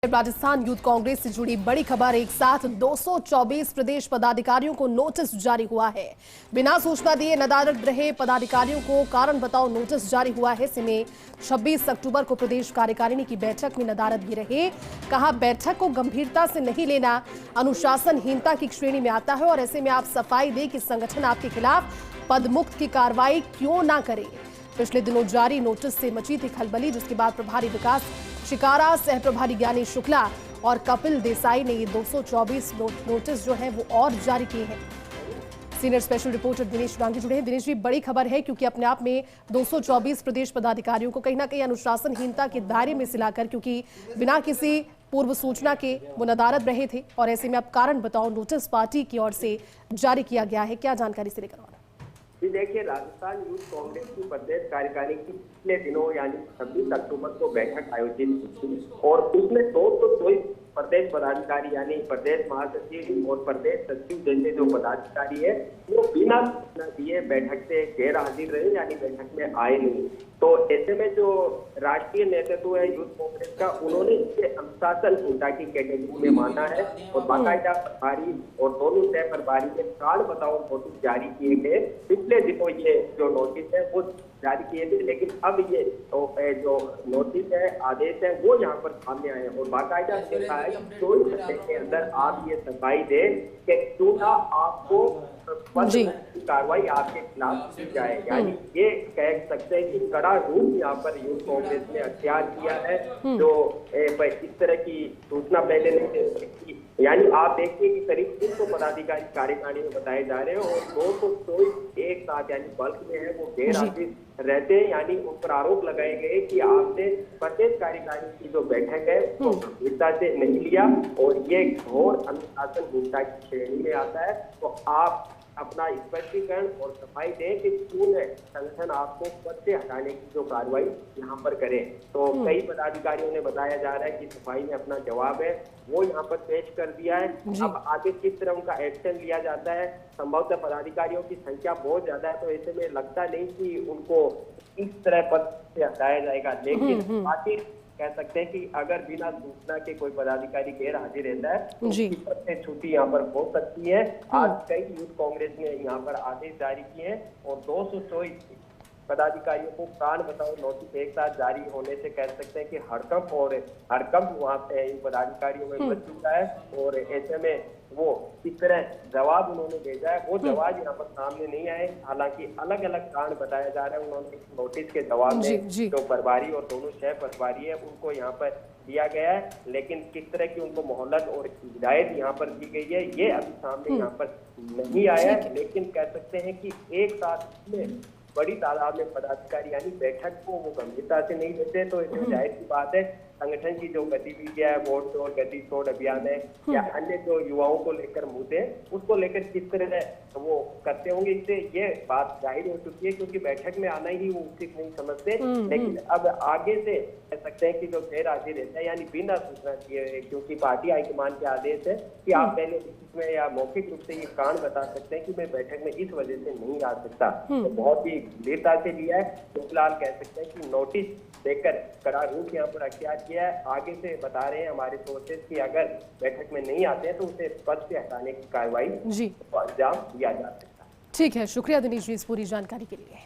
Rajasthan youth Congress से जुड़ी बड़ी खबर। एक साथ 224 प्रदेश पदाधिकारियों को नोटिस जारी हुआ है। बिना सूचना दिए नदारद रहे पदाधिकारियों को कारण बताओ नोटिस जारी हुआ है। ऐसे में 26 अक्टूबर को प्रदेश कार्यकारिणी की बैठक में नदारद भी रहे। कहा, बैठक को गंभीरता से नहीं लेना अनुशासनहीनता की श्रेणी में आता है और ऐसे में आप सफाई दे कि संगठन आपके खिलाफ पदमुक्त की कार्रवाई क्यों ना करे। पिछले दिनों जारी नोटिस से मची थी खलबली, जिसके बाद प्रभारी विकास शिकारा, सह प्रभारी ज्ञानी शुक्ला और कपिल देसाई ने ये 224 नोटिस जो है वो और जारी किए हैं। Senior special reporter Dinesh Dangi जुड़े हैं। दिनेश जी, बड़ी खबर है क्योंकि अपने आप में 224 प्रदेश पदाधिकारियों को कहीं ना कहीं अनुशासनहीनता के दायरे में सिलाकर, क्योंकि बिना किसी पूर्व सूचना के वो नदारद रहे थे और ऐसे में अब कारण बताओ नोटिस पार्टी की ओर से जारी किया गया है। क्या जानकारी से लेकर जी देखिए, राजस्थान यूथ कांग्रेस की प्रदेश कार्यकारिणी की पिछले दिनों यानी 26 अक्टूबर को बैठक आयोजित हुई और उसमें 224 प्रदेश पदाधिकारी यानी प्रदेश महासचिव और प्रदेश सचिव जैसे जो पदाधिकारी है वो बिना सूचना दिए बैठक से गैर हाजिर रहे, यानी बैठक में आए नहीं। तो ऐसे में जो राष्ट्रीय नेतृत्व है यूथ कांग्रेस का, उन्होंने इसे अनुशासनहीनता की कैटेगरी में माना है और बाकायदा प्रभारी और दोनों सह प्रभारी के कारण बताओ नोटिस जारी किए गए। पिछले दिनों ये जो नोटिस है वो जारी किए थे, लेकिन अब ये जो नोटिस है, आदेश है, वो यहाँ पर सामने आए और बाकायदा लिखा है 24 घंटे के अंदर आप ये सफाई दें कि क्यों ना आपको कार्रवाई आपके खिलाफ की जाए। यानी ये कह सकते हैं कि कड़ा रूप यहाँ पर यूथ कांग्रेस ने अख्तियार किया है, जो इस तरह की सूचना पहले नहीं दे सकती। यानी आप देखिए कि करीब 300 पदाधिकारी कार्यकारिणी में बताए जा रहे हैं और 224 एक साथ यानी बल्क में है वो गैर हाजिर रहते हैं। यानी उन पर आरोप लगाए गए कि आपने प्रदेश कार्यकारिणी की जो बैठक है वो गंभीरता से नहीं लिया और ये घोर अनुशासनहीनता की श्रेणी में आता है। तो आप अपना स्पष्टीकरण और सफाई दें कि क्यों है संगठन आपको पद से हटाने की जो कार्रवाई यहाँ पर करे। तो कई पदाधिकारियों ने बताया जा रहा है कि सफाई में अपना जवाब है वो यहाँ पर पेश कर दिया है। अब आगे किस तरह उनका एक्शन लिया जाता है, संभवतः पदाधिकारियों की संख्या बहुत ज्यादा है तो ऐसे में लगता नहीं कि उनको इस तरह पद से हटाया जाएगा। लेकिन पार्टी कह सकते हैं कि अगर बिना सूचना के कोई पदाधिकारी गैर हाजिर रहता है तो उसकी पद से छुट्टी यहाँ पर हो सकती है। आज कई यूथ कांग्रेस ने यहाँ पर आदेश जारी किए हैं और 224 पदाधिकारियों को कारण बताओ नोटिस एक साथ जारी होने से कह सकते हैं कि हड़कंप वहाँ पे इन पदाधिकारियों में मच चुका है और ऐसे में वो किस तरह जवाब उन्होंने भेजा है वो जवाब यहाँ पर सामने नहीं आए। हालांकि अलग अलग कारण बताया जा रहा है। उन्होंने नोटिस के जवाब में जो प्रभारी और दोनों सह प्रभारी है उनको यहाँ पर दिया गया है, लेकिन किस तरह की उनको मोहलत और हिदायत यहाँ पर दी गई है ये अभी सामने यहाँ पर नहीं आया है। लेकिन कह सकते हैं कि एक साथ में बड़ी तादाद में पदाधिकारी यानी बैठक को वो गंभीरता से नहीं लेते, तो इसमें जाहिर सी बात है संगठन की जो गतिविधियां है, वोट छोड़ गति छोड़ अभियान है या अन्य जो युवाओं को लेकर मुद्दे उसको लेकर किस तरह वो करते होंगे, इससे ये बात जाहिर हो चुकी है क्योंकि बैठक में आना ही वो उचित नहीं समझते। लेकिन अब आगे से कह सकते हैं कि जो गैर हाजिर रहता है यानी बिना सूचना किए, क्योंकि पार्टी हाईकमान के आदेश है कि आप पहले इसमें या मौखिक रूप से ये कारण बता सकते हैं कि मैं बैठक में इस वजह से नहीं आ सकता, तो बहुत ही गंभीरता से लिया है। तो फिलहाल कह सकते हैं कि नोटिस देकर कड़ा रूप यहाँ पर अख्तियार किया है। आगे से बता रहे हैं हमारे सोर्सेज कि अगर बैठक में नहीं आते हैं तो उसे पद से हटाने की कार्रवाई अंजाम दिया जा सकता है। ठीक है, शुक्रिया दिनेश जी इस पूरी जानकारी के लिए।